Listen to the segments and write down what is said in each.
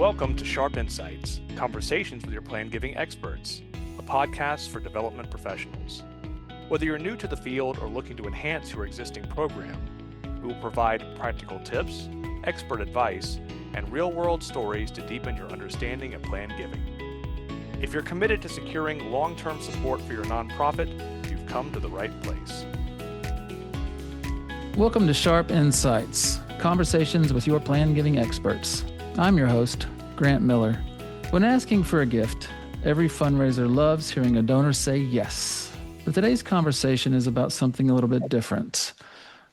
Welcome to Sharpe Insights, Conversations with your Plan Giving Experts, a podcast for development professionals. Whether you're new to the field or looking to enhance your existing program, we will provide practical tips, expert advice, and real-world stories to deepen your understanding of plan giving. If you're committed to securing long-term support for your nonprofit, you've come to the right place. Welcome to Sharpe Insights, Conversations with your Plan Giving Experts. I'm your host, Grant Miller. When asking for a gift, every fundraiser loves hearing a donor say yes. But today's conversation is about something a little bit different.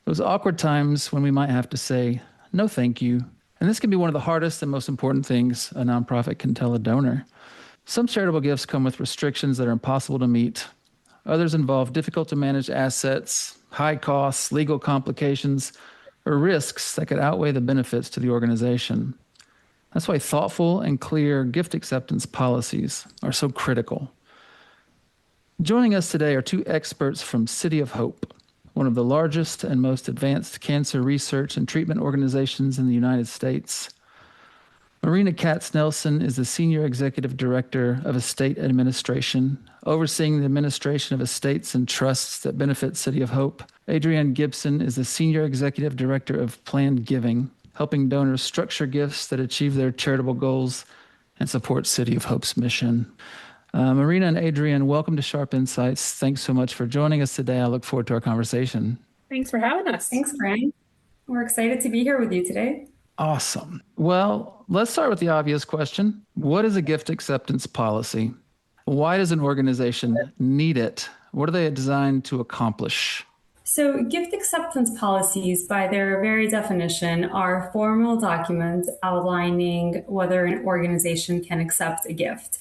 Those awkward times when we might have to say, no thank you. And this can be one of the hardest and most important things a nonprofit can tell a donor. Some charitable gifts come with restrictions that are impossible to meet. Others involve difficult to manage assets, high costs, legal complications, or risks that could outweigh the benefits to the organization. That's why thoughtful and clear gift acceptance policies are so critical. Joining us today are two experts from City of Hope, one of the largest and most advanced cancer research and treatment organizations in the United States. Marina Katsnelson is the Senior Executive Director of Estate Administration, overseeing the administration of estates and trusts that benefit City of Hope. Adrienne Gibson is the Senior Executive Director of Planned Giving, helping donors structure gifts that achieve their charitable goals and support City of Hope's mission. Marina and Adrienne, welcome to Sharpe Insights. Thanks so much for joining us today. I look forward to our conversation. Thanks for having us. Thanks, Brian. We're excited to be here with you today. Awesome. Well, let's start with the obvious question. What is a gift acceptance policy? Why does an organization need it? What are they designed to accomplish? So gift acceptance policies, by their very definition, are formal documents outlining whether an organization can accept a gift.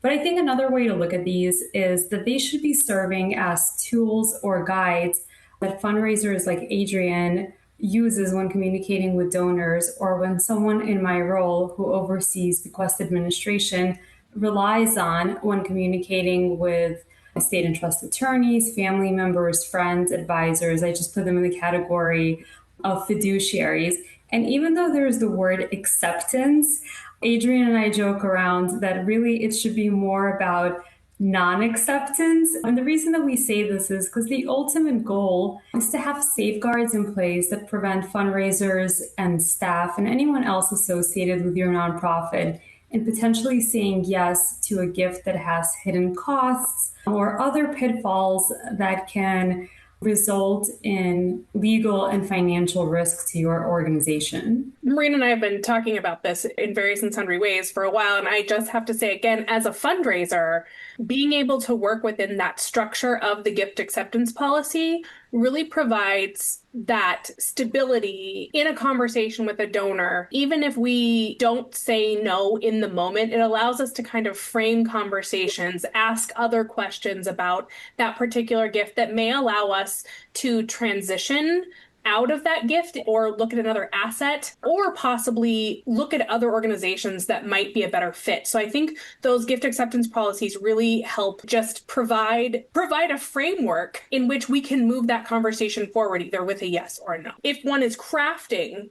But I think another way to look at these is that they should be serving as tools or guides that fundraisers like Adrienne uses when communicating with donors, or when someone in my role who oversees bequest administration relies on when communicating with estate and trust attorneys, family members, friends, advisors. I just put them in the category of fiduciaries. And even though there's the word acceptance, Adrienne and I joke around that really it should be more about non-acceptance. And the reason that we say this is because the ultimate goal is to have safeguards in place that prevent fundraisers and staff and anyone else associated with your nonprofit and potentially saying yes to a gift that has hidden costs or other pitfalls that can result in legal and financial risk to your organization. Marina and I have been talking about this in various and sundry ways for a while, and I just have to say again, as a fundraiser, being able to work within that structure of the gift acceptance policy really provides that stability in a conversation with a donor. Even if we don't say no in the moment, it allows us to kind of frame conversations, ask other questions about that particular gift that may allow us to transition out of that gift or look at another asset or possibly look at other organizations that might be a better fit. So I think those gift acceptance policies really help just provide a framework in which we can move that conversation forward either with a yes or a no. If one is crafting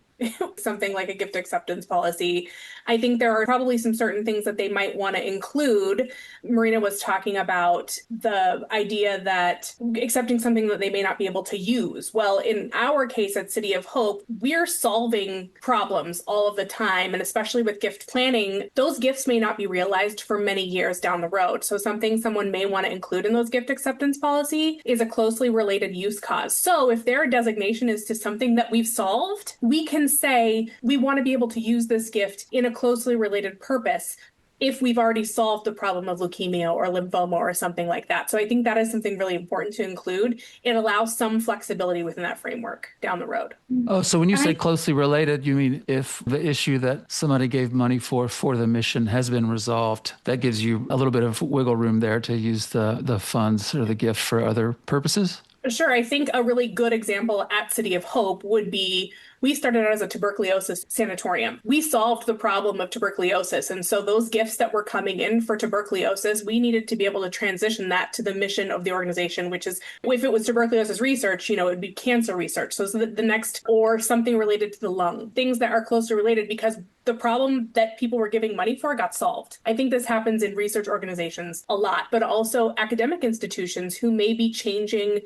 something like a gift acceptance policy, I think there are probably some certain things that they might want to include. Marina was talking about the idea that accepting something that they may not be able to use. Well, in our case at City of Hope, we're solving problems all of the time. And especially with gift planning, those gifts may not be realized for many years down the road. So something someone may want to include in those gift acceptance policy is a closely related use cause. So if their designation is to something that we've solved, we can say we want to be able to use this gift in a closely related purpose if we've already solved the problem of leukemia or lymphoma or something like that. So I think that is something really important to include. It allows some flexibility within that framework down the road. Oh, so when you say closely related, you mean if the issue that somebody gave money for the mission has been resolved, that gives you a little bit of wiggle room there to use the funds or the gift for other purposes? Sure. I think a really good example at City of Hope would be We started out as a tuberculosis sanatorium. We solved the problem of tuberculosis. And so those gifts that were coming in for tuberculosis, we needed to be able to transition that to the mission of the organization, which is, if it was tuberculosis research, it would be cancer research. So the next, or something related to the lung, things that are closely related, because the problem that people were giving money for got solved. I think this happens in research organizations a lot, but also academic institutions who may be changing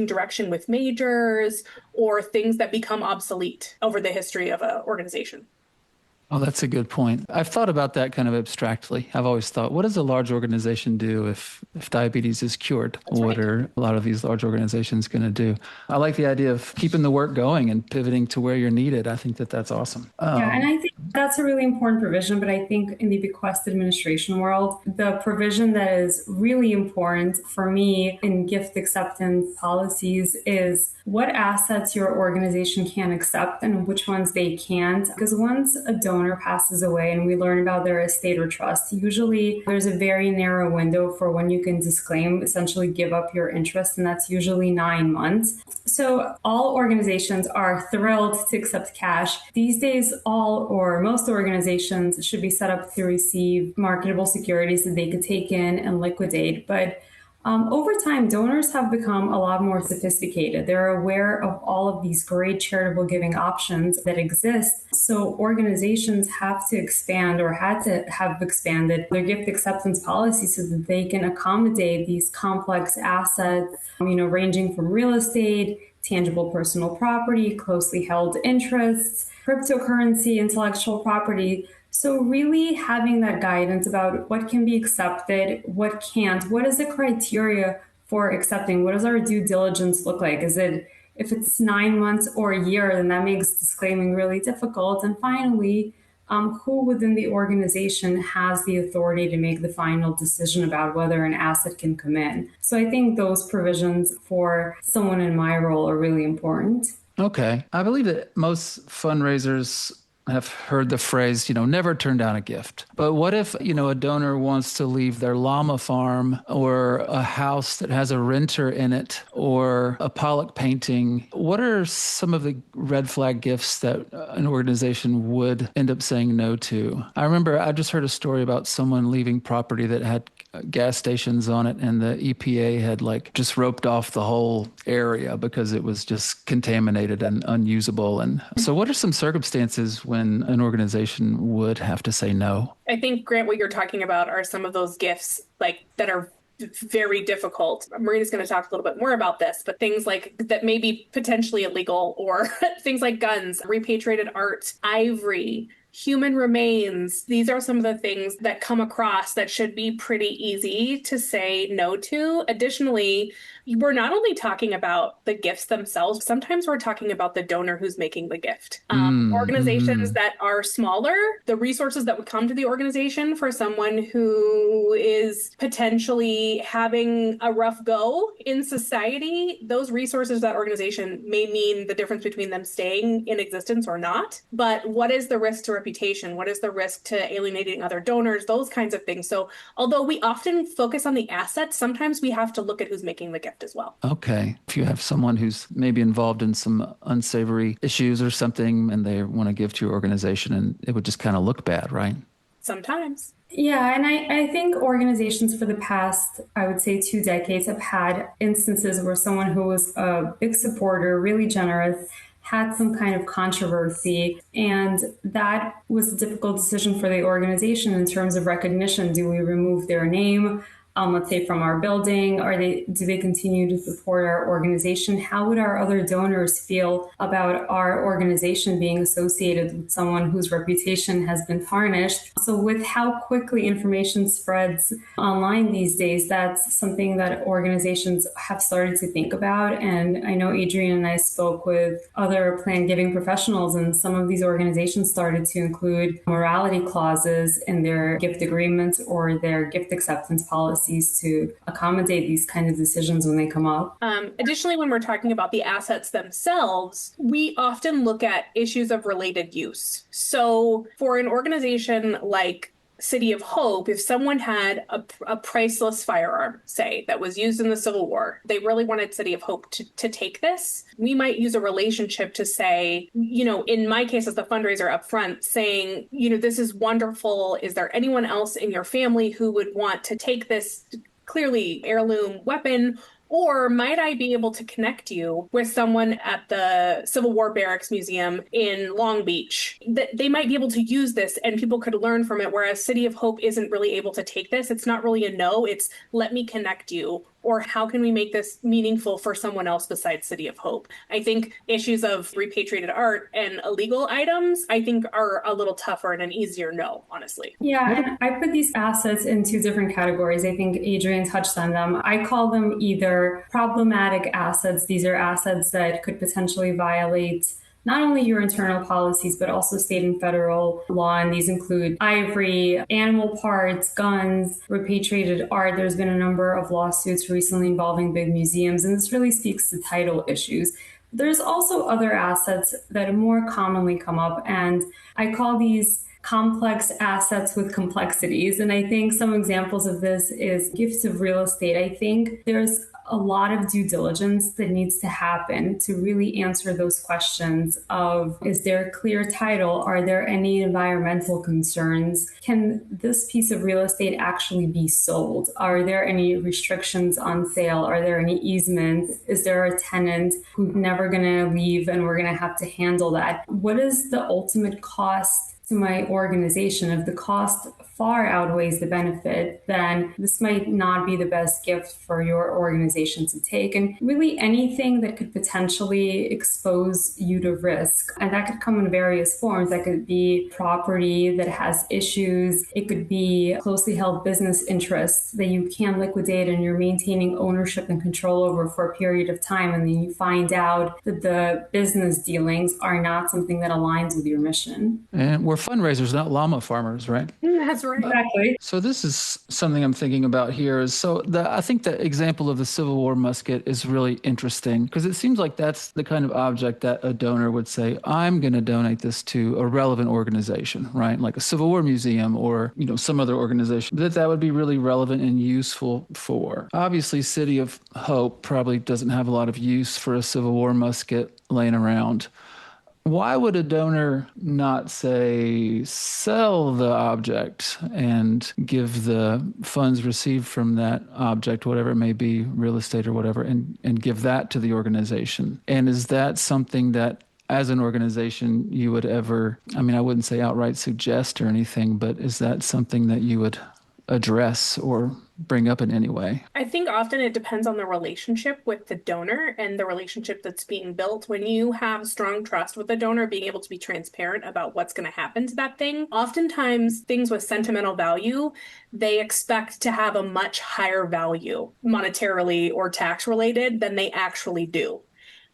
direction with majors or things that become obsolete over the history of an organization. Oh, that's a good point. I've thought about that kind of abstractly. I've always thought, what does a large organization do if diabetes is cured? What are a lot of these large organizations going to do? I like the idea of keeping the work going and pivoting to where you're needed. I think that's awesome. Yeah, and I think that's a really important provision. But I think in the bequest administration world, the provision that is really important for me in gift acceptance policies is what assets your organization can accept and which ones they can't. Because once a donor passes away and we learn about their estate or trust, usually there's a very narrow window for when you can disclaim, essentially give up your interest, and that's usually 9 months. So all organizations are thrilled to accept cash. These days, all or most organizations should be set up to receive marketable securities that they could take in and liquidate. But over time, donors have become a lot more sophisticated. They're aware of all of these great charitable giving options that exist. So organizations have to expand, or had to have expanded, their gift acceptance policy so that they can accommodate these complex assets, ranging from real estate, tangible personal property, closely held interests, cryptocurrency, intellectual property. So really having that guidance about what can be accepted, what can't, what is the criteria for accepting, what does our due diligence look like? If it's 9 months or a year, then that makes disclaiming really difficult. And finally, who within the organization has the authority to make the final decision about whether an asset can come in? So I think those provisions for someone in my role are really important. Okay. I believe that most fundraisers have heard the phrase, never turn down a gift. But what if, a donor wants to leave their llama farm or a house that has a renter in it or a Pollock painting? What are some of the red flag gifts that an organization would end up saying no to? I remember I just heard a story about someone leaving property that had gas stations on it, and the EPA had just roped off the whole area because it was just contaminated and unusable. And so what are some circumstances when an organization would have to say no? I think, Grant, what you're talking about are some of those gifts that are very difficult. Marina's going to talk a little bit more about this, but things like that may be potentially illegal, or things like guns, repatriated art, ivory, human remains. These are some of the things that come across that should be pretty easy to say no to. Additionally, we're not only talking about the gifts themselves, sometimes we're talking about the donor who's making the gift. Organizations that are smaller, the resources that would come to the organization for someone who is potentially having a rough go in society, those resources, that organization may mean the difference between them staying in existence or not. But what is the risk to reputation? What is the risk to alienating other donors? Those kinds of things. So although we often focus on the assets, sometimes we have to look at who's making the gift as well. Okay. If you have someone who's maybe involved in some unsavory issues or something and they want to give to your organization, and it would just kind of look bad, right? Sometimes. Yeah, and I think organizations for the past, I would say 2 decades, have had instances where someone who was a big supporter, really generous, had some kind of controversy, and that was a difficult decision for the organization in terms of recognition. Do we remove their name, let's say from our building? Do they continue to support our organization? How would our other donors feel about our organization being associated with someone whose reputation has been tarnished? So with how quickly information spreads online these days, that's something that organizations have started to think about. And I know Adrienne and I spoke with other plan giving professionals, and some of these organizations started to include morality clauses in their gift agreements or their gift acceptance policies to accommodate these kinds of decisions when they come up. Additionally, when we're talking about the assets themselves, we often look at issues of related use. So for an organization like City of Hope, if someone had a priceless firearm, say, that was used in the Civil War, they really wanted City of Hope to take this, we might use a relationship to say, in my case as the fundraiser up front, saying, this is wonderful. Is there anyone else in your family who would want to take this clearly heirloom weapon? Or might I be able to connect you with someone at the Civil War Barracks Museum in Long Beach? That they might be able to use this and people could learn from it, whereas City of Hope isn't really able to take this. It's not really a no, it's let me connect you. Or how can we make this meaningful for someone else besides City of Hope? I think issues of repatriated art and illegal items, I think, are a little tougher and an easier no, honestly. Yeah, and I put these assets in two different categories. I think Adrienne touched on them. I call them either problematic assets. These are assets that could potentially violate not only your internal policies, but also state and federal law. And these include ivory, animal parts, guns, repatriated art. There's been a number of lawsuits recently involving big museums, and this really speaks to title issues. There's also other assets that more commonly come up, and I call these complex assets with complexities. And I think some examples of this is gifts of real estate. I think there's a lot of due diligence that needs to happen to really answer those questions of, is there a clear title? Are there any environmental concerns? Can this piece of real estate actually be sold? Are there any restrictions on sale? Are there any easements? Is there a tenant who's never going to leave and we're going to have to handle that? What is the ultimate cost to my organization? If the cost far outweighs the benefit, then this might not be the best gift for your organization to take. And really anything that could potentially expose you to risk. And that could come in various forms. That could be property that has issues. It could be closely held business interests that you can't liquidate and you're maintaining ownership and control over for a period of time. And then you find out that the business dealings are not something that aligns with your mission. And we're fundraisers, not llama farmers, right? That's right. Exactly. So this is something I'm thinking about here. I think the example of the Civil War musket is really interesting because it seems like that's the kind of object that a donor would say, I'm going to donate this to a relevant organization, right? Like a Civil War museum or, some other organization that would be really relevant and useful for. Obviously, City of Hope probably doesn't have a lot of use for a Civil War musket laying around. Why would a donor not, say, sell the object and give the funds received from that object, whatever it may be, real estate or whatever, and give that to the organization? And is that something that, as an organization, you would ever, I wouldn't say outright suggest or anything, but is that something that you would address or bring up in any way? I think often it depends on the relationship with the donor and the relationship that's being built. When you have strong trust with the donor, being able to be transparent about what's going to happen to that thing. Oftentimes things with sentimental value, they expect to have a much higher value monetarily or tax related than they actually do.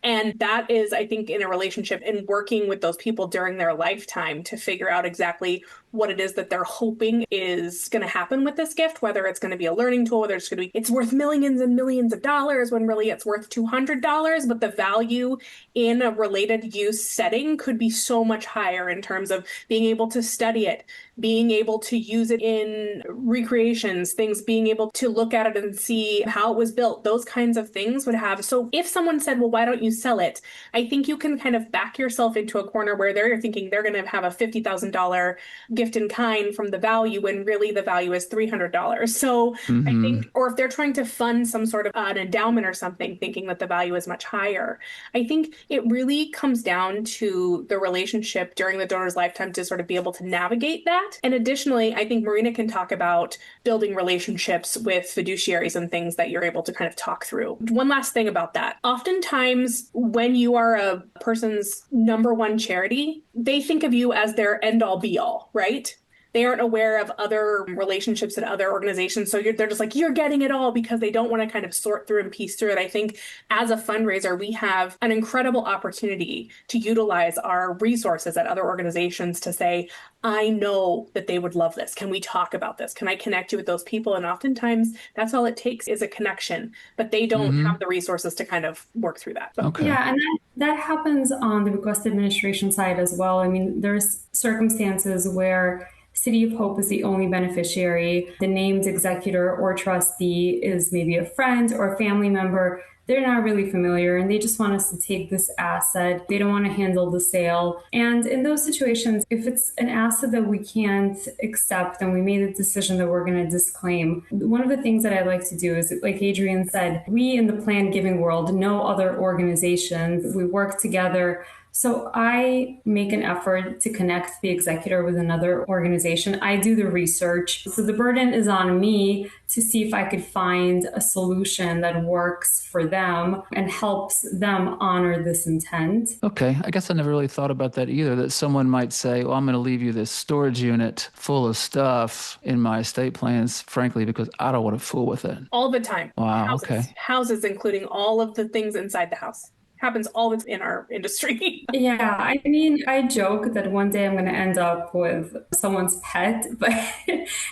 And that is, I think, in a relationship and working with those people during their lifetime to figure out exactly what it is that they're hoping is going to happen with this gift, whether it's going to be a learning tool, whether it's going to be, it's worth millions and millions of dollars when really it's worth $200, but the value in a related use setting could be so much higher in terms of being able to study it, being able to use it in recreations, things, being able to look at it and see how it was built, those kinds of things would have. So if someone said, well, why don't you sell it? I think you can kind of back yourself into a corner where they're thinking they're going to have a $50,000 gift in kind from the value when really the value is $300. So I think, or if they're trying to fund some sort of an endowment or something, thinking that the value is much higher, I think it really comes down to the relationship during the donor's lifetime to sort of be able to navigate that. And additionally, I think Marina can talk about building relationships with fiduciaries and things that you're able to kind of talk through. One last thing about that. Oftentimes, when you are a person's number one charity, they think of you as their end all be all, right? They aren't aware of other relationships at other organizations. So they're just like, you're getting it all, because they don't want to kind of sort through and piece through it. I think as a fundraiser, we have an incredible opportunity to utilize our resources at other organizations to say, I know that they would love this. Can we talk about this? Can I connect you with those people? And oftentimes that's all it takes is a connection, but they don't have the resources to kind of work through that. So. Okay. Yeah, and that happens on the request administration side as well. I mean, there's circumstances where City of Hope is the only beneficiary. The named executor or trustee is maybe a friend or a family member. They're not really familiar and they just want us to take this asset. They don't want to handle the sale. And in those situations, if it's an asset that we can't accept and we made a decision that we're going to disclaim, one of the things that I like to do is, like Adrienne said, we in the plan giving world know other organizations. We work together. So I make an effort to connect the executor with another organization. I do the research. So the burden is on me to see if I could find a solution that works for them and helps them honor this intent. Okay. I guess I never really thought about that either, that someone might say, well, I'm going to leave you this storage unit full of stuff in my estate plans, frankly, because I don't want to fool with it. All the time. Wow. Houses, Okay. Houses, including all of the things inside the house. Happens all the time in our industry. Yeah, I mean, I joke that one day I'm going to end up with someone's pet, but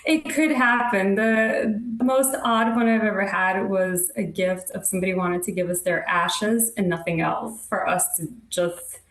it could happen. The most odd one I've ever had was a gift of somebody wanted to give us their ashes and nothing else for us to just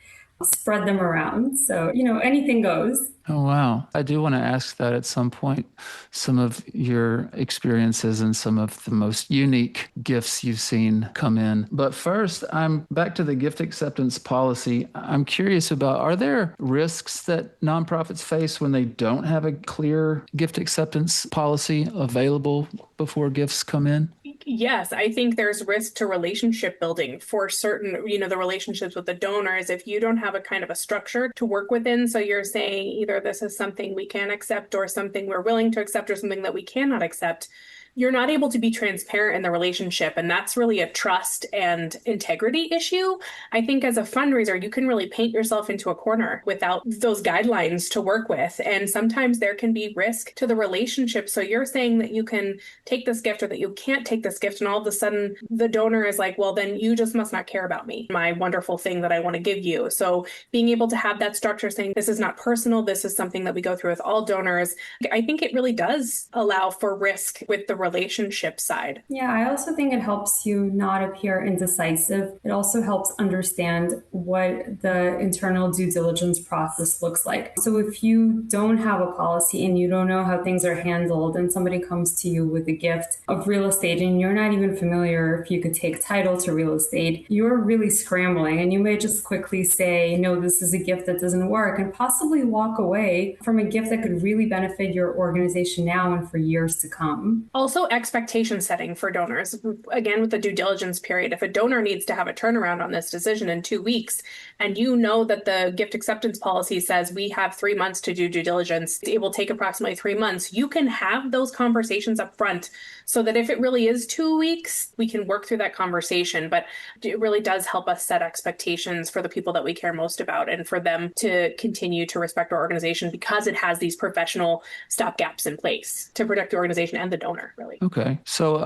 spread them around. So, anything goes. Oh, wow. I do want to ask that at some point, some of your experiences and some of the most unique gifts you've seen come in. But first, I'm back to the gift acceptance policy. I'm curious about, are there risks that nonprofits face when they don't have a clear gift acceptance policy available before gifts come in? Yes, I think there's risk to relationship building for certain, the relationships with the donors. If you don't have a kind of a structure to work within, so you're saying either this is something we can accept or something we're willing to accept or something that we cannot accept, you're not able to be transparent in the relationship. And that's really a trust and integrity issue. I think as a fundraiser, you can really paint yourself into a corner without those guidelines to work with. And sometimes there can be risk to the relationship. So you're saying that you can take this gift or that you can't take this gift. And all of a sudden the donor is like, well, then you just must not care about me, my wonderful thing that I want to give you. So being able to have that structure saying this is not personal, this is something that we go through with all donors, I think it really does allow for risk with the relationship side. Yeah, I also think it helps you not appear indecisive. It also helps understand what the internal due diligence process looks like. So if you don't have a policy and you don't know how things are handled and somebody comes to you with a gift of real estate and you're not even familiar if you could take title to real estate, you're really scrambling and you may just quickly say, no, this is a gift that doesn't work, and possibly walk away from a gift that could really benefit your organization now and for years to come. Also, expectation setting for donors. Again, with the due diligence period, if a donor needs to have a turnaround on this decision in 2 weeks, and you know that the gift acceptance policy says we have 3 months to do due diligence, it will take approximately 3 months, you can have those conversations up front so that if it really is 2 weeks, we can work through that conversation. But it really does help us set expectations for the people that we care most about and for them to continue to respect our organization because it has these professional stopgaps in place to protect the organization and the donor, really. Okay. So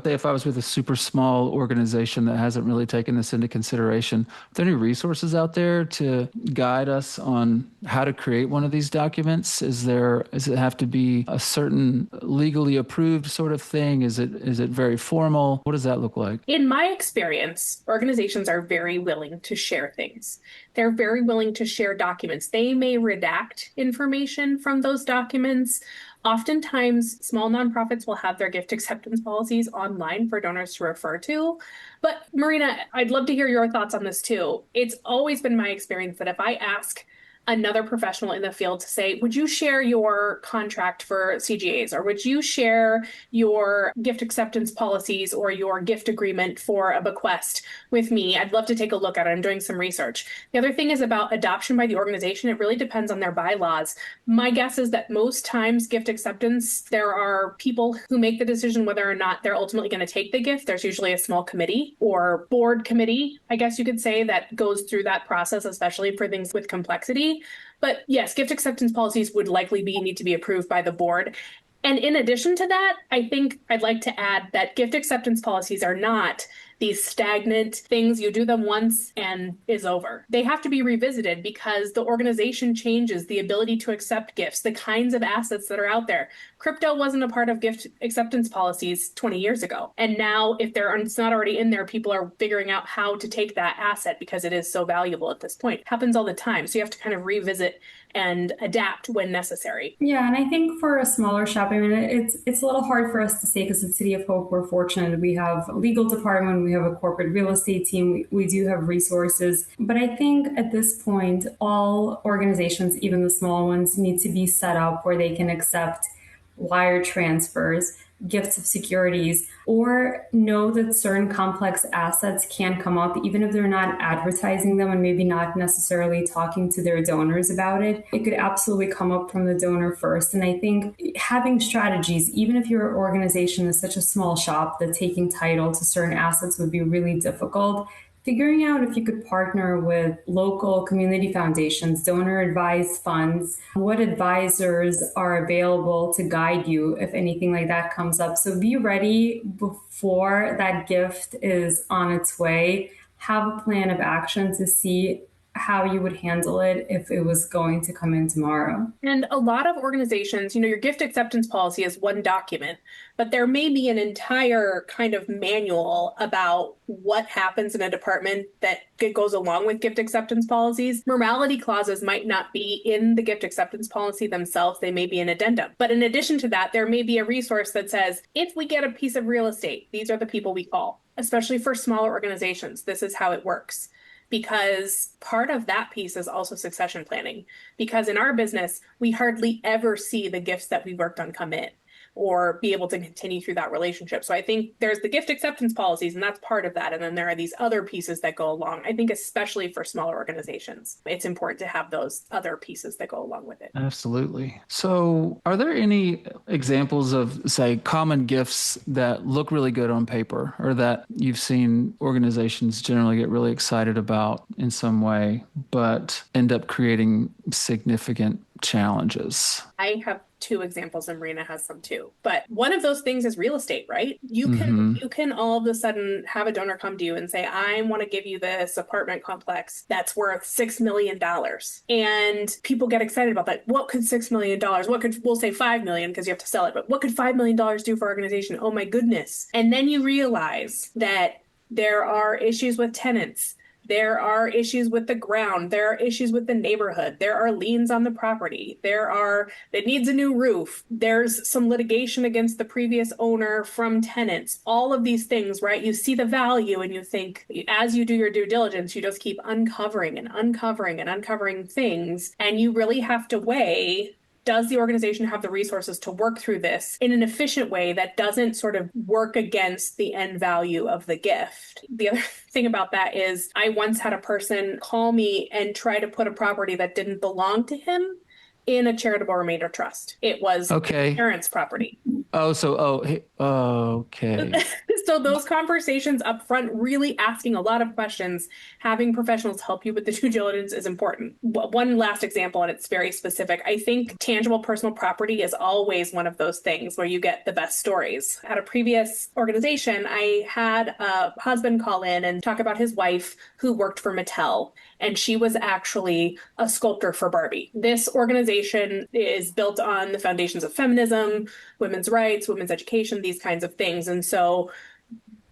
if I was with a super small organization that hasn't really taken this into consideration, are there any resources out there to guide us on how to create one of these documents? Does it have to be a certain legally approved sort of thing? Is it very formal? What does that look like? In my experience, organizations are very willing to share things. They're very willing to share documents. They may redact information from those documents. Oftentimes, small nonprofits will have their gift acceptance policies online for donors to refer to. But Marina, I'd love to hear your thoughts on this too. It's always been my experience that if I ask another professional in the field to say, would you share your contract for CGAs, or would you share your gift acceptance policies or your gift agreement for a bequest with me? I'd love to take a look at it. I'm doing some research. The other thing is about adoption by the organization. It really depends on their bylaws. My guess is that most times gift acceptance, there are people who make the decision whether or not they're ultimately going to take the gift. There's usually a small committee or board committee, I guess you could say, that goes through that process, especially for things with complexity. But yes, gift acceptance policies would likely need to be approved by the board. And in addition to that, I think I'd like to add that gift acceptance policies are not these stagnant things. You do them once and is over. They have to be revisited because the organization changes, the ability to accept gifts, the kinds of assets that are out there. Crypto wasn't a part of gift acceptance policies 20 years ago. And now if it's not already in there, people are figuring out how to take that asset because it is so valuable at this point. It happens all the time. So you have to kind of revisit and adapt when necessary. Yeah, and I think for a smaller shop, I mean, it's a little hard for us to say because at City of Hope, we're fortunate. We have a legal department, we have a corporate real estate team, we do have resources. But I think at this point, all organizations, even the small ones, need to be set up where they can accept wire transfers, gifts of securities, or know that certain complex assets can come up, even if they're not advertising them and maybe not necessarily talking to their donors about it. It could absolutely come up from the donor first. And I think having strategies, even if your organization is such a small shop that taking title to certain assets would be really difficult, figuring out if you could partner with local community foundations, donor advised funds, what advisors are available to guide you if anything like that comes up. So be ready before that gift is on its way. Have a plan of action to see how you would handle it if it was going to come in tomorrow. And a lot of organizations, your gift acceptance policy is one document, but there may be an entire kind of manual about what happens in a department that goes along with gift acceptance policies. Morality clauses might not be in the gift acceptance policy themselves. They may be an addendum. But in addition to that, there may be a resource that says, if we get a piece of real estate, these are the people we call, especially for smaller organizations. This is how it works. Because part of that piece is also succession planning. Because in our business, we hardly ever see the gifts that we worked on come in or be able to continue through that relationship. So I think there's the gift acceptance policies, and that's part of that. And then there are these other pieces that go along. I think especially for smaller organizations, it's important to have those other pieces that go along with it. Absolutely. So are there any examples of, say, common gifts that look really good on paper or that you've seen organizations generally get really excited about in some way, but end up creating significant challenges? I have two examples and Marina has some too. But one of those things is real estate, right? You can all of a sudden have a donor come to you and say, I want to give you this apartment complex that's worth $6 million. And people get excited about that. What could $6 million, we'll say $5 million because you have to sell it, but what could $5 million do for our organization? Oh my goodness. And then you realize that there are issues with tenants. There are issues with the ground. There are issues with the neighborhood. There are liens on the property. It needs a new roof. There's some litigation against the previous owner from tenants. All of these things, right? You see the value and you think, as you do your due diligence, you just keep uncovering and uncovering and uncovering things. And you really have to weigh, does the organization have the resources to work through this in an efficient way that doesn't sort of work against the end value of the gift? The other thing about that is I once had a person call me and try to put a property that didn't belong to him in a charitable remainder trust. It was parents' property. Okay. So those conversations up front, really asking a lot of questions, having professionals help you with the due diligence is important. One last example, and it's very specific. I think tangible personal property is always one of those things where you get the best stories. At a previous organization, I had a husband call in and talk about his wife who worked for Mattel, and she was actually a sculptor for Barbie. This organization is built on the foundations of feminism, women's rights, women's education, these kinds of things. And so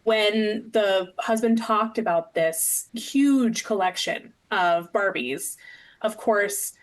when the husband talked about this huge collection of Barbies, of course,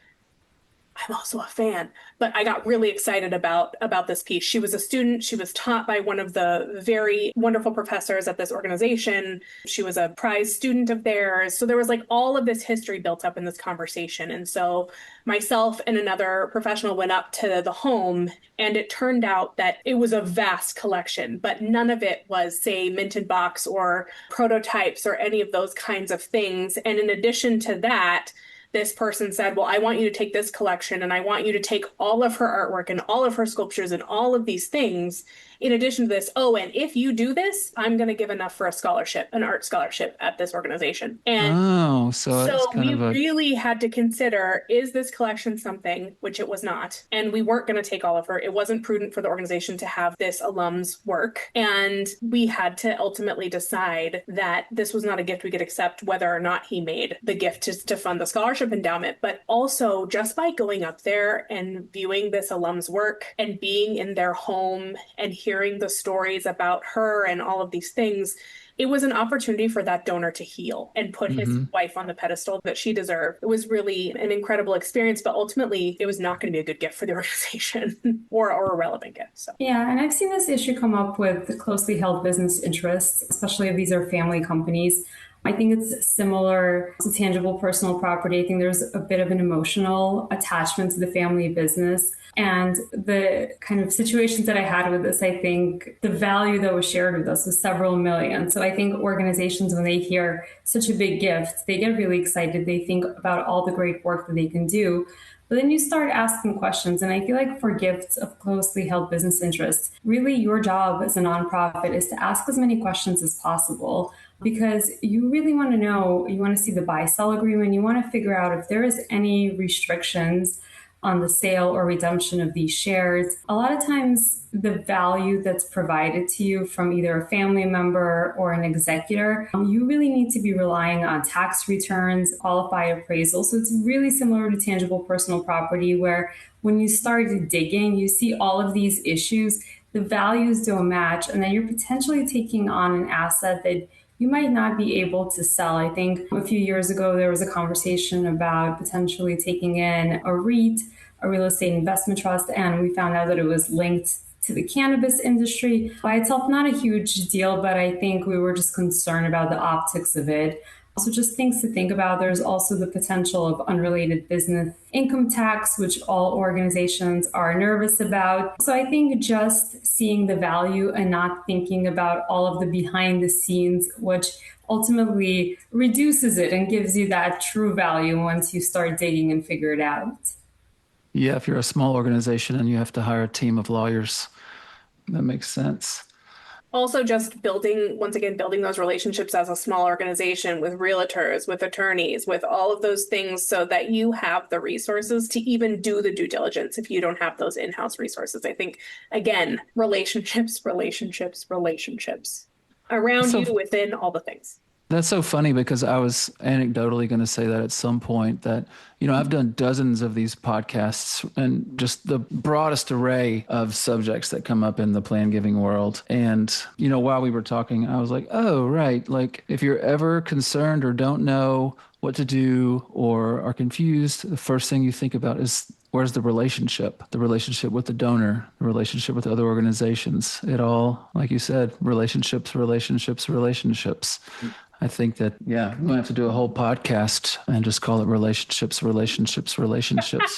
I'm also a fan, but I got really excited about this piece. She was a student. She was taught by one of the very wonderful professors at this organization. She was a prize student of theirs. So there was like all of this history built up in this conversation. And so myself and another professional went up to the home, and it turned out that it was a vast collection, but none of it was, say, mint in box or prototypes or any of those kinds of things. And in addition to that, this person said, well, I want you to take this collection and I want you to take all of her artwork and all of her sculptures and all of these things. In addition to this, and if you do this, I'm going to give enough for a scholarship, an art scholarship at this organization. And so we really had to consider, is this collection something, which it was not, and we weren't going to take all of her. It wasn't prudent for the organization to have this alum's work. And we had to ultimately decide that this was not a gift we could accept, whether or not he made the gift to fund the scholarship. Scholarship Endowment, but also just by going up there and viewing this alum's work and being in their home and hearing the stories about her and all of these things, it was an opportunity for that donor to heal and put his wife on the pedestal that she deserved. It was really an incredible experience, but ultimately it was not going to be a good gift for the organization or a relevant gift. So. Yeah, and I've seen this issue come up with the closely held business interests, especially if these are family companies. I think it's similar to tangible personal property. I think there's a bit of an emotional attachment to the family business. And the kind of situations that I had with this, I think the value that was shared with us was several million. So I think organizations, when they hear such a big gift, they get really excited. They think about all the great work that they can do. But then you start asking questions. And I feel like for gifts of closely held business interests, really your job as a nonprofit is to ask as many questions as possible, because you really want to know, you want to see the buy-sell agreement, you want to figure out if there is any restrictions on the sale or redemption of these shares. A lot of times the value that's provided to you from either a family member or an executor, you really need to be relying on tax returns, qualified appraisal. So it's really similar to tangible personal property, where when you start digging, you see all of these issues, the values don't match, and then you're potentially taking on an asset that you might not be able to sell. I think a few years ago, there was a conversation about potentially taking in a REIT, a real estate investment trust, and we found out that it was linked to the cannabis industry. By itself, not a huge deal, but I think we were just concerned about the optics of it. So just things to think about. There's also the potential of unrelated business income tax, which all organizations are nervous about. So I think just seeing the value and not thinking about all of the behind the scenes, which ultimately reduces it and gives you that true value once you start digging and figure it out. Yeah, if you're a small organization and you have to hire a team of lawyers, that makes sense. Also, just building those relationships as a small organization with realtors, with attorneys, with all of those things, so that you have the resources to even do the due diligence if you don't have those in-house resources. I think, again, relationships around you, within all the things. That's so funny, because I was anecdotally going to say that at some point that, I've done dozens of these podcasts and just the broadest array of subjects that come up in the plan giving world. And, while we were talking, I was like, oh, right. Like if you're ever concerned or don't know what to do or are confused, the first thing you think about is, where's the relationship with the donor, the relationship with other organizations? It all, like you said, relationships. I think that, we might have to do a whole podcast and just call it relationships,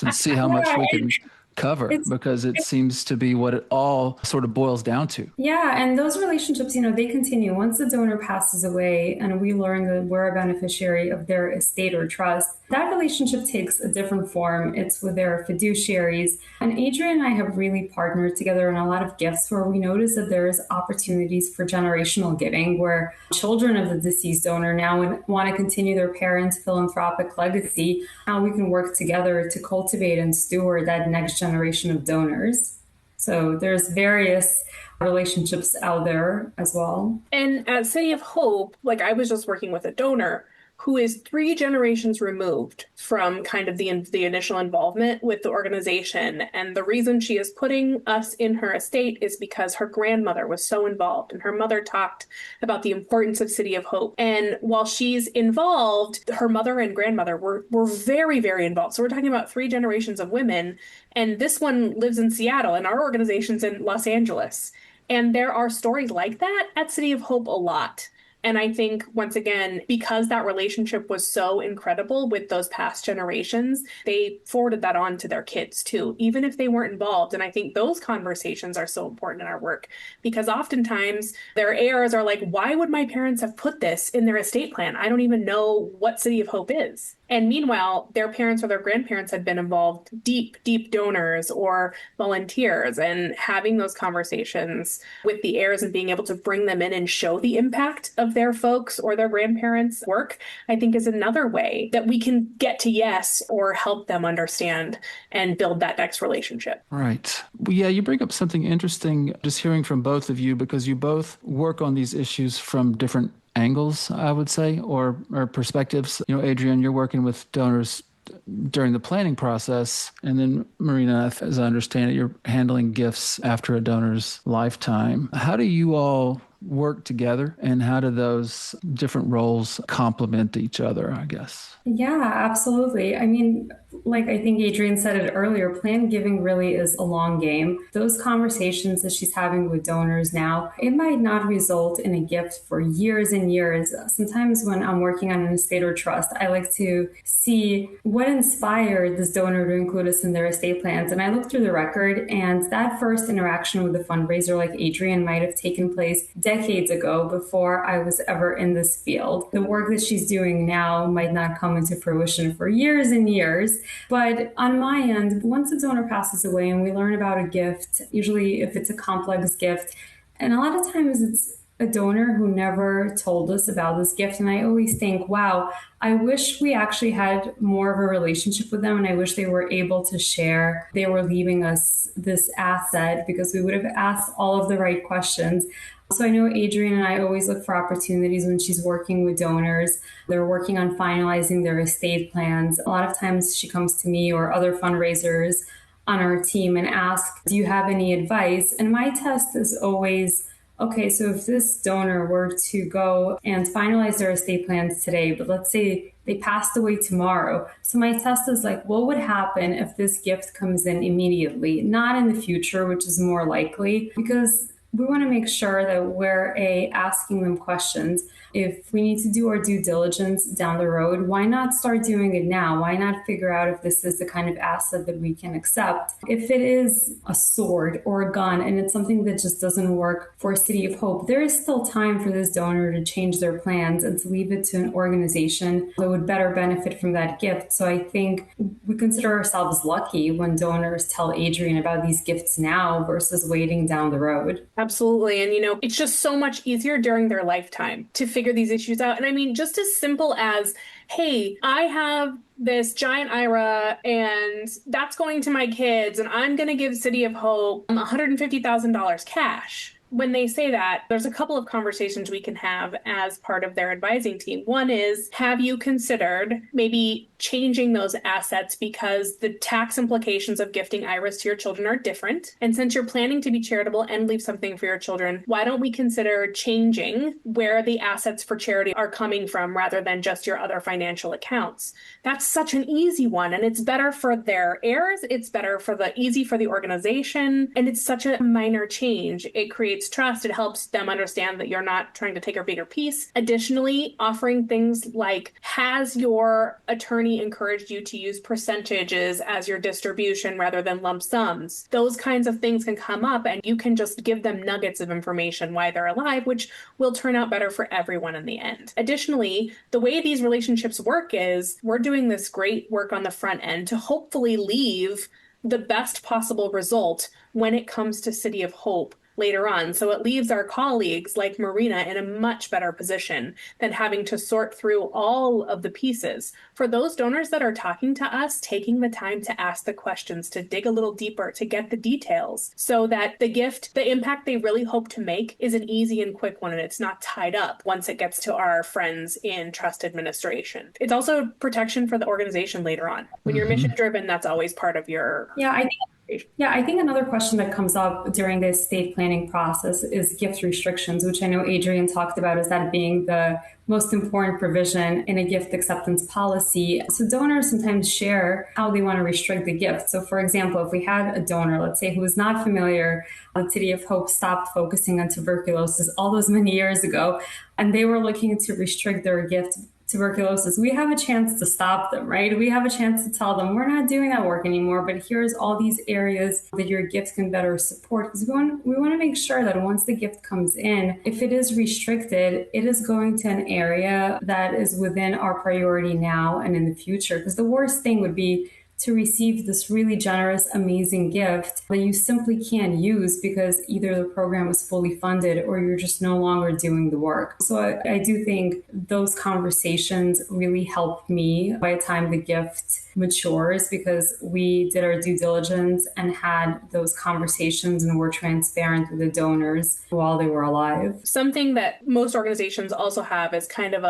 and see how much we can cover, because it seems to be what it all sort of boils down to. Yeah, and those relationships, they continue. Once the donor passes away and we learn that we're a beneficiary of their estate or trust, that relationship takes a different form. It's with their fiduciaries. And Adrienne and I have really partnered together on a lot of gifts where we notice that there's opportunities for generational giving, where children of the deceased donor now want to continue their parents' philanthropic legacy. How we can work together to cultivate and steward that next generation of donors. So there's various relationships out there as well. And at City of Hope, I was just working with a donor who is 3 generations removed from kind of the initial involvement with the organization. And the reason she is putting us in her estate is because her grandmother was so involved, and her mother talked about the importance of City of Hope. And while she's involved, her mother and grandmother were very, very involved. So we're talking about 3 generations of women. And this one lives in Seattle, and our organization's in Los Angeles. And there are stories like that at City of Hope a lot. And I think, once again, because that relationship was so incredible with those past generations, they forwarded that on to their kids too, even if they weren't involved. And I think those conversations are so important in our work, because oftentimes their heirs are like, why would my parents have put this in their estate plan? I don't even know what City of Hope is. And meanwhile, their parents or their grandparents had been involved, deep donors or volunteers, and having those conversations with the heirs and being able to bring them in and show the impact of their folks or their grandparents' work, I think is another way that we can get to yes or help them understand and build that next relationship. Right. Well, yeah, you bring up something interesting, just hearing from both of you, because you both work on these issues from different angles, I would say, or perspectives. Adrienne, you're working with donors during the planning process. And then Marina, as I understand it, you're handling gifts after a donor's lifetime. How do you all work together, and how do those different roles complement each other, I guess? Yeah, absolutely. I mean, like I think Adrienne said it earlier, planned giving really is a long game. Those conversations that she's having with donors now, it might not result in a gift for years and years. Sometimes when I'm working on an estate or trust, I like to see what inspired this donor to include us in their estate plans. And I look through the record, and that first interaction with the fundraiser, like Adrienne, might have taken place decades ago before I was ever in this field. The work that she's doing now might not come into fruition for years and years. But on my end, once a donor passes away and we learn about a gift, usually if it's a complex gift, and a lot of times it's a donor who never told us about this gift. And I always think, wow, I wish we actually had more of a relationship with them. And I wish they were able to share. They were leaving us this asset because we would have asked all of the right questions. So I know Adrienne and I always look for opportunities when she's working with donors. They're working on finalizing their estate plans. A lot of times she comes to me or other fundraisers on our team and asks, do you have any advice? And my test is always, okay, so if this donor were to go and finalize their estate plans today, but let's say they passed away tomorrow. So my test is like, what would happen if this gift comes in immediately, not in the future, which is more likely, because we want to make sure that we're asking them questions. If we need to do our due diligence down the road, why not start doing it now? Why not figure out if this is the kind of asset that we can accept? If it is a sword or a gun and it's something that just doesn't work for City of Hope, there is still time for this donor to change their plans and to leave it to an organization that would better benefit from that gift. So I think we consider ourselves lucky when donors tell Adrienne about these gifts now versus waiting down the road. Absolutely. And, it's just so much easier during their lifetime to figure these issues out. And I mean, just as simple as, hey, I have this giant IRA and that's going to my kids and I'm going to give City of Hope $150,000 cash. When they say that, there's a couple of conversations we can have as part of their advising team. One is, have you considered maybe changing those assets because the tax implications of gifting IRAs to your children are different? And since you're planning to be charitable and leave something for your children, why don't we consider changing where the assets for charity are coming from rather than just your other financial accounts? That's such an easy one. And it's better for their heirs. It's better for the organization. And it's such a minor change. It creates trust. It helps them understand that you're not trying to take a bigger piece. Additionally, offering things like, has your attorney encouraged you to use percentages as your distribution rather than lump sums? Those kinds of things can come up and you can just give them nuggets of information while they're alive, which will turn out better for everyone in the end. Additionally, the way these relationships work is we're doing this great work on the front end to hopefully leave the best possible result when it comes to City of Hope later on. So it leaves our colleagues like Marina in a much better position than having to sort through all of the pieces. For those donors that are talking to us, taking the time to ask the questions, to dig a little deeper, to get the details so that the gift, the impact they really hope to make is an easy and quick one and it's not tied up once it gets to our friends in trust administration. It's also protection for the organization later on. When you're mission driven, that's always part of your... I think another question that comes up during the estate planning process is gift restrictions, which I know Adrienne talked about as that being the most important provision in a gift acceptance policy. So donors sometimes share how they want to restrict the gift. So for example, if we had a donor, let's say, who was not familiar, the City of Hope stopped focusing on tuberculosis all those many years ago, and they were looking to restrict their gift tuberculosis, we have a chance to stop them, right? We have a chance to tell them, we're not doing that work anymore, but here's all these areas that your gift can better support. Because we want to make sure that once the gift comes in, if it is restricted, it is going to an area that is within our priority now and in the future. Because the worst thing would be to receive this really generous, amazing gift that you simply can't use because either the program is fully funded or you're just no longer doing the work. So I do think those conversations really helped me by the time the gift matures, because we did our due diligence and had those conversations and were transparent with the donors while they were alive. Something that most organizations also have is kind of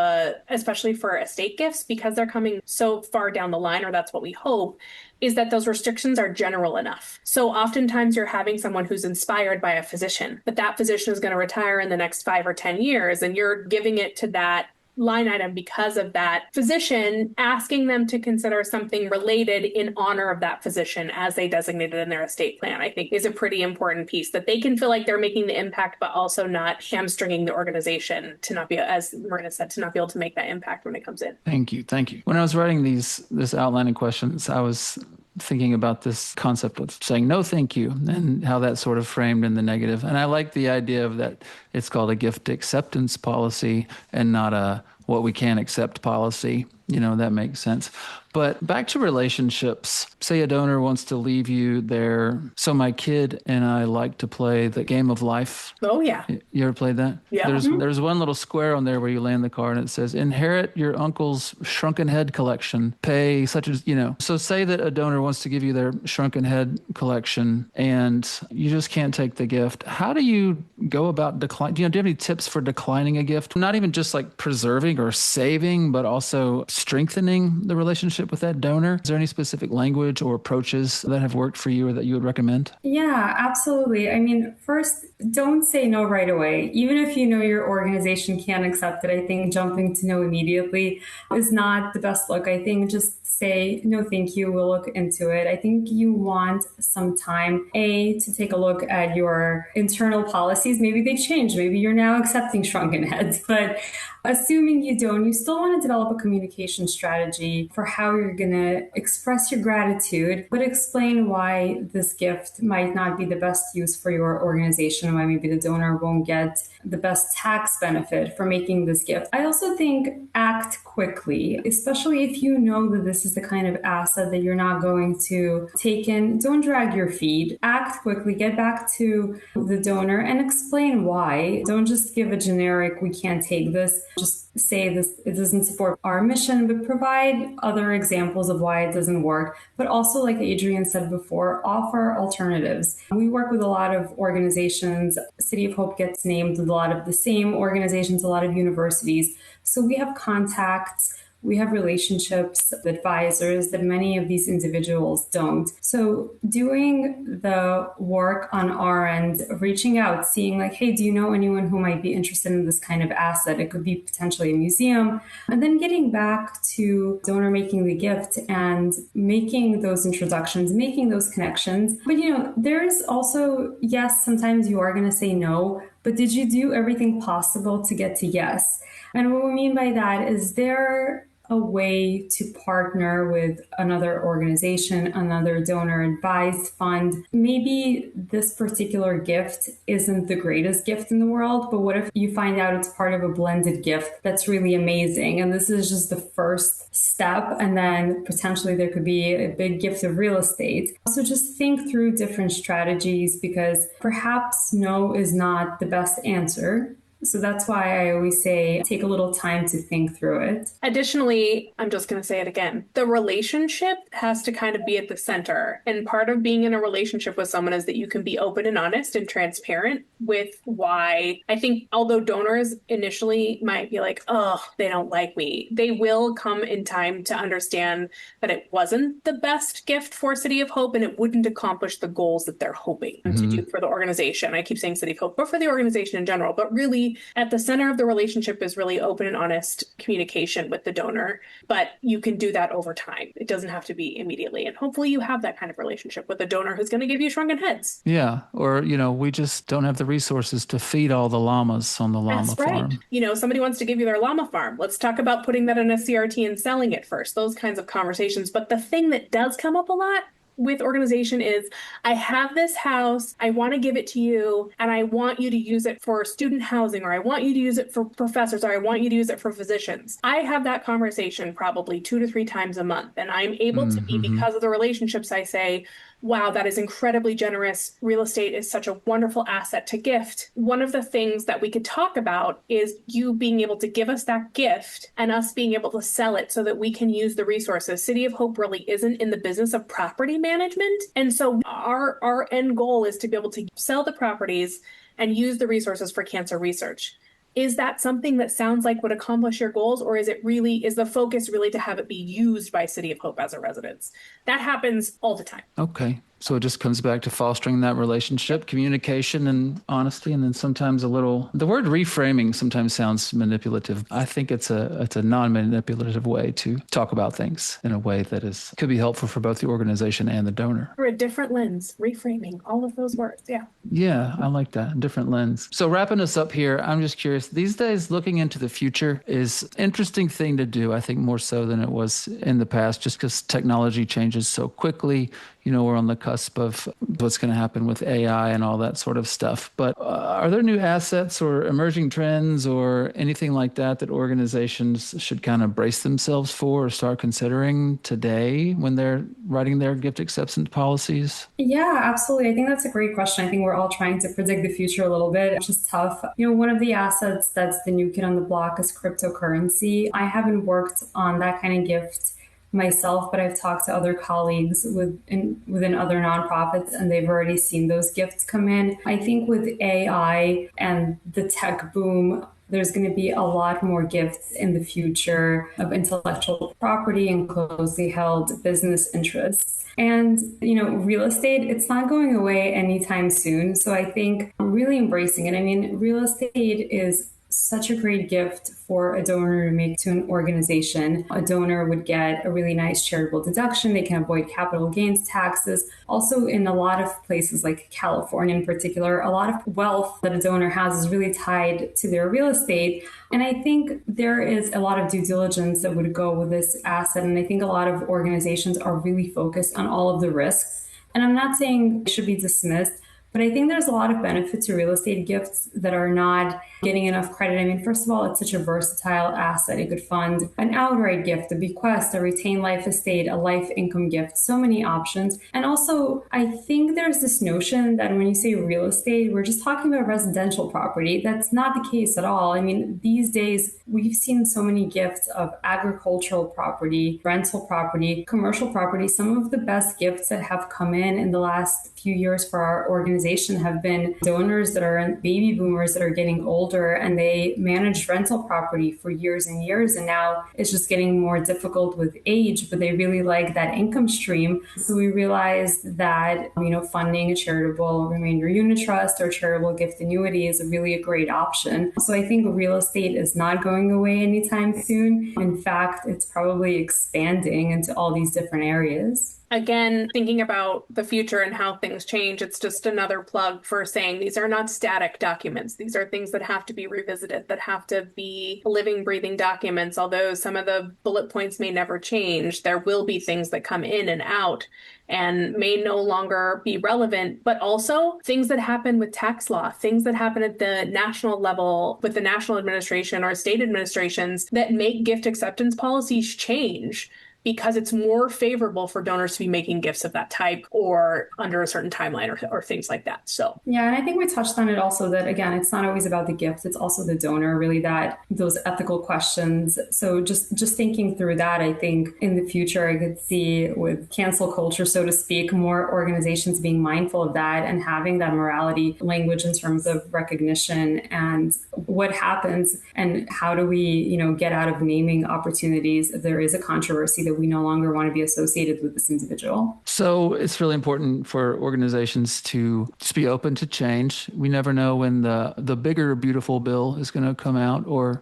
especially for estate gifts, because they're coming so far down the line, or that's what we hope, is that those restrictions are general enough. So oftentimes you're having someone who's inspired by a physician, but that physician is going to retire in the next 5 or 10 years, and you're giving it to that line item because of that physician, asking them to consider something related in honor of that physician as they designated in their estate plan, I think is a pretty important piece, that they can feel like they're making the impact, but also not hamstringing the organization to not be, as Marina said, to not be able to make that impact when it comes in. Thank you. When I was writing this outlining questions, I was thinking about this concept of saying no thank you and how that's sort of framed in the negative. And I like the idea of that it's called a gift acceptance policy and not a what we can accept policy. That makes sense. But back to relationships. Say a donor wants to leave you there. So my kid and I like to play the game of life. Oh, yeah. You ever played that? Yeah. There's one little square on there where you land the card and it says, inherit your uncle's shrunken head collection. Pay such as, So say that a donor wants to give you their shrunken head collection and you just can't take the gift. How do you go about decline? Do you have any tips for declining a gift? Not even just like preserving or saving, but also strengthening the relationship with that donor? Is there any specific language or approaches that have worked for you or that you would recommend? Yeah, absolutely. I mean, first, don't say no right away. Even if you know your organization can't accept it, I think jumping to no immediately is not the best look. I think just say, no, thank you, we'll look into it. I think you want some time, to take a look at your internal policies. Maybe they changed. Maybe you're now accepting shrunken heads. But assuming you don't, you still want to develop a communication strategy for how you're going to express your gratitude, but explain why this gift might not be the best use for your organization, why maybe the donor won't get the best tax benefit for making this gift. I also think act quickly, especially if you know that this is the kind of asset that you're not going to take in. Don't drag your feet. Act quickly, get back to the donor and explain why. Don't just give a generic, we can't take this. Just say this, it doesn't support our mission, but provide other examples of why it doesn't work. But also, like Adrienne said before, offer alternatives. We work with a lot of organizations. City of Hope gets named with a lot of the same organizations, a lot of universities. So we have contacts, we have relationships, advisors that many of these individuals don't. So doing the work on our end, reaching out, seeing like, hey, do you know anyone who might be interested in this kind of asset? It could be potentially a museum. And then getting back to donor making the gift and making those introductions, making those connections. But there's also, yes, sometimes you are going to say no, but did you do everything possible to get to yes? And what we mean by that is there a way to partner with another organization, another donor advised fund. Maybe this particular gift isn't the greatest gift in the world, but what if you find out it's part of a blended gift that's really amazing? And this is just the first step. And then potentially there could be a big gift of real estate. So just think through different strategies, because perhaps no is not the best answer. So that's why I always say take a little time to think through it. Additionally, I'm just going to say it again. The relationship has to kind of be at the center. And part of being in a relationship with someone is that you can be open and honest and transparent with why. I think although donors initially might be like, oh, they don't like me, they will come in time to understand that it wasn't the best gift for City of Hope and it wouldn't accomplish the goals that they're hoping to do for the organization. I keep saying City of Hope, but for the organization in general. But really, at the center of the relationship is really open and honest communication with the donor, but you can do that over time. It doesn't have to be immediately. And hopefully you have that kind of relationship with a donor who's going to give you shrunken heads. Yeah. Or, we just don't have the resources to feed all the llamas on the llama farm. Somebody wants to give you their llama farm. Let's talk about putting that in a CRT and selling it first. Those kinds of conversations. But the thing that does come up a lot, with organization is, I have this house, I want to give it to you, and I want you to use it for student housing, or I want you to use it for professors, or I want you to use it for physicians. I have that conversation probably 2 to 3 times a month, and I'm able to be, because of the relationships, I say, wow, that is incredibly generous. Real estate is such a wonderful asset to gift. One of the things that we could talk about is you being able to give us that gift and us being able to sell it so that we can use the resources. City of Hope really isn't in the business of property management. And so our end goal is to be able to sell the properties and use the resources for cancer research. Is that something that sounds like would accomplish your goals, or is the focus really to have it be used by City of Hope as a residence? That happens all the time. Okay. So it just comes back to fostering that relationship, communication and honesty, and then sometimes the word reframing sometimes sounds manipulative. I think it's a non-manipulative way to talk about things in a way that could be helpful for both the organization and the donor. Or a different lens, reframing, all of those words. Yeah. Yeah, I like that. Different lens. So wrapping us up here, I'm just curious, these days looking into the future is an interesting thing to do, I think more so than it was in the past, just because technology changes so quickly. We're on the cusp of what's going to happen with AI and all that sort of stuff. But are there new assets or emerging trends or anything like that organizations should kind of brace themselves for or start considering today when they're writing their gift acceptance policies? Yeah, absolutely. I think that's a great question. I think we're all trying to predict the future a little bit, which is tough. One of the assets that's the new kid on the block is cryptocurrency. I haven't worked on that kind of gift myself, but I've talked to other colleagues within other nonprofits, and they've already seen those gifts come in. I think with AI and the tech boom, there's going to be a lot more gifts in the future of intellectual property and closely held business interests. And, real estate, it's not going away anytime soon. So I think I'm really embracing it. I mean, real estate is such a great gift for a donor to make to an organization. A donor would get a really nice charitable deduction. They can avoid capital gains taxes. Also, in a lot of places like California in particular, a lot of wealth that a donor has is really tied to their real estate. And I think there is a lot of due diligence that would go with this asset. And I think a lot of organizations are really focused on all of the risks. And I'm not saying it should be dismissed, but I think there's a lot of benefit to real estate gifts that are not getting enough credit. I mean, first of all, it's such a versatile asset. It could fund an outright gift, a bequest, a retained life estate, a life income gift, so many options. And also, I think there's this notion that when you say real estate, we're just talking about residential property. That's not the case at all. I mean, these days, we've seen so many gifts of agricultural property, rental property, commercial property. Some of the best gifts that have come in the last few years for our organization have been donors that are baby boomers that are getting older, and they managed rental property for years and years. And now it's just getting more difficult with age, but they really like that income stream. So we realized that, funding a charitable remainder unit trust or charitable gift annuity is really a great option. So I think real estate is not going away anytime soon. In fact, it's probably expanding into all these different areas. Again, thinking about the future and how things change, it's just another plug for saying these are not static documents. These are things that have to be revisited, that have to be living, breathing documents. Although some of the bullet points may never change, there will be things that come in and out and may no longer be relevant, but also things that happen with tax law, things that happen at the national level with the national administration or state administrations that make gift acceptance policies change, because it's more favorable for donors to be making gifts of that type or under a certain timeline or things like that. So yeah, and I think we touched on it also that, again, it's not always about the gift, it's also the donor, really, that those ethical questions. So just thinking through that, I think in the future I could see with cancel culture, so to speak, more organizations being mindful of that and having that morality language in terms of recognition and what happens and how do we, get out of naming opportunities if there is a controversy that we no longer want to be associated with this individual. So it's really important for organizations to just be open to change. We never know when the bigger, beautiful bill is going to come out, or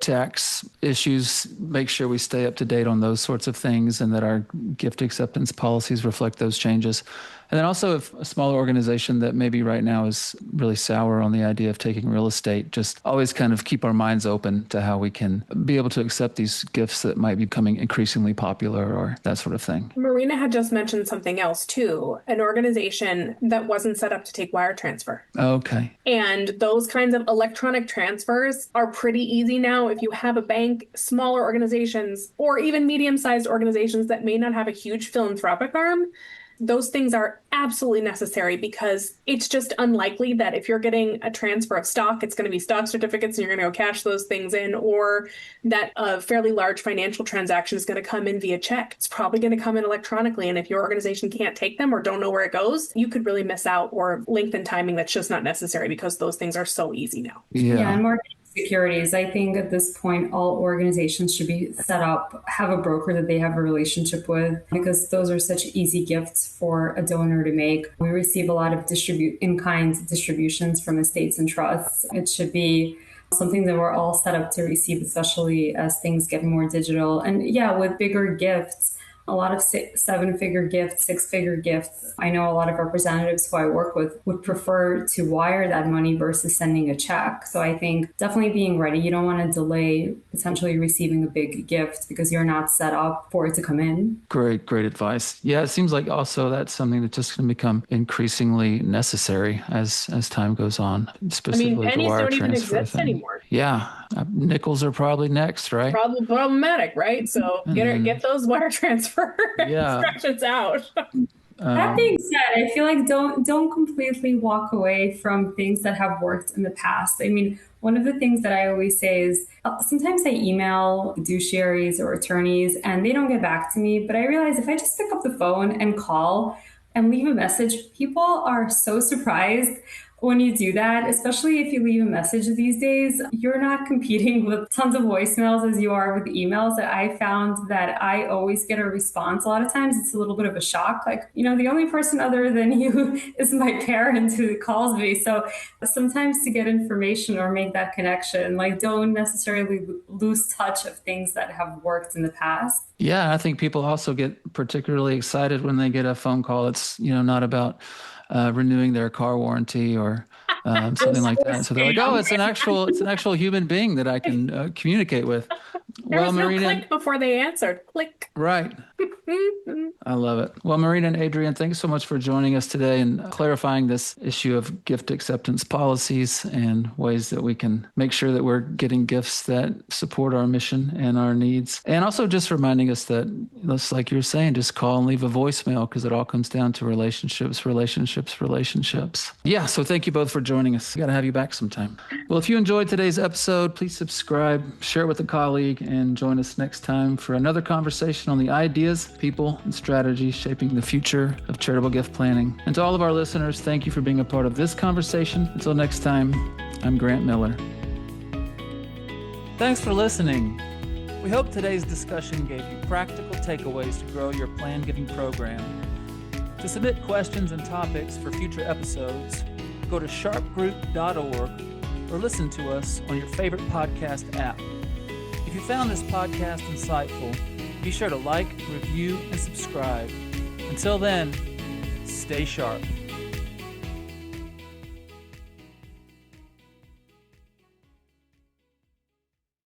tax issues. Make sure we stay up to date on those sorts of things and that our gift acceptance policies reflect those changes. And then also if a smaller organization that maybe right now is really sour on the idea of taking real estate, just always kind of keep our minds open to how we can be able to accept these gifts that might be becoming increasingly popular or that sort of thing. Marina had just mentioned something else too, an organization that wasn't set up to take wire transfer. Okay. And those kinds of electronic transfers are pretty easy now. If you have a bank, smaller organizations, or even medium-sized organizations that may not have a huge philanthropic arm, those things are absolutely necessary because it's just unlikely that if you're getting a transfer of stock, it's going to be stock certificates and you're going to go cash those things in, or that a fairly large financial transaction is going to come in via check. It's probably going to come in electronically. And if your organization can't take them or don't know where it goes, you could really miss out or lengthen timing that's just not necessary because those things are so easy now. Yeah, and more securities. I think at this point, all organizations should be set up, have a broker that they have a relationship with, because those are such easy gifts for a donor to make. We receive a lot of in-kind distributions from estates and trusts. It should be something that we're all set up to receive, especially as things get more digital. And yeah, with bigger gifts, a lot of seven-figure gifts, six-figure gifts. I know a lot of representatives who I work with would prefer to wire that money versus sending a check. So I think definitely being ready. You don't want to delay potentially receiving a big gift because you're not set up for it to come in. Great advice. Yeah, it seems like also that's something that's just going to become increasingly necessary as time goes on. Specifically, pennies the wire don't even transfer exist thing anymore. Yeah, nickels are probably next, right? Problematic, right? So get those wire transfer instructions out. That being said, I feel like don't completely walk away from things that have worked in the past. I mean, one of the things that I always say is sometimes I email fiduciaries or attorneys and they don't get back to me, but I realize if I just pick up the phone and call and leave a message, people are so surprised when you do that, especially if you leave a message these days. You're not competing with tons of voicemails as you are with emails. That I found that I always get a response. A lot of times it's a little bit of a shock. Like, the only person other than you is my parent who calls me. So sometimes to get information or make that connection, don't necessarily lose touch of things that have worked in the past. Yeah, I think people also get particularly excited when they get a phone call. It's, not about renewing their car warranty or something like that. So they're like, "Oh, it's an actual human being that I can communicate with." There was Marina, no click before they answered. Click. Right. I love it. Well, Marina and Adrienne, thanks so much for joining us today and clarifying this issue of gift acceptance policies and ways that we can make sure that we're getting gifts that support our mission and our needs. And also just reminding us that, just like you were saying, just call and leave a voicemail because it all comes down to relationships. Yeah, so thank you both for joining us. Got to have you back sometime. Well, if you enjoyed today's episode, please subscribe, share it with a colleague, and join us next time for another conversation on the ideas, people, and strategies shaping the future of charitable gift planning. And to all of our listeners, thank you for being a part of this conversation. Until next time, I'm Grant Miller. Thanks for listening. We hope today's discussion gave you practical takeaways to grow your plan giving program. To submit questions and topics for future episodes, go to sharpegroup.org or listen to us on your favorite podcast app. If you found this podcast insightful, be sure to like, review, and subscribe. Until then, stay sharp.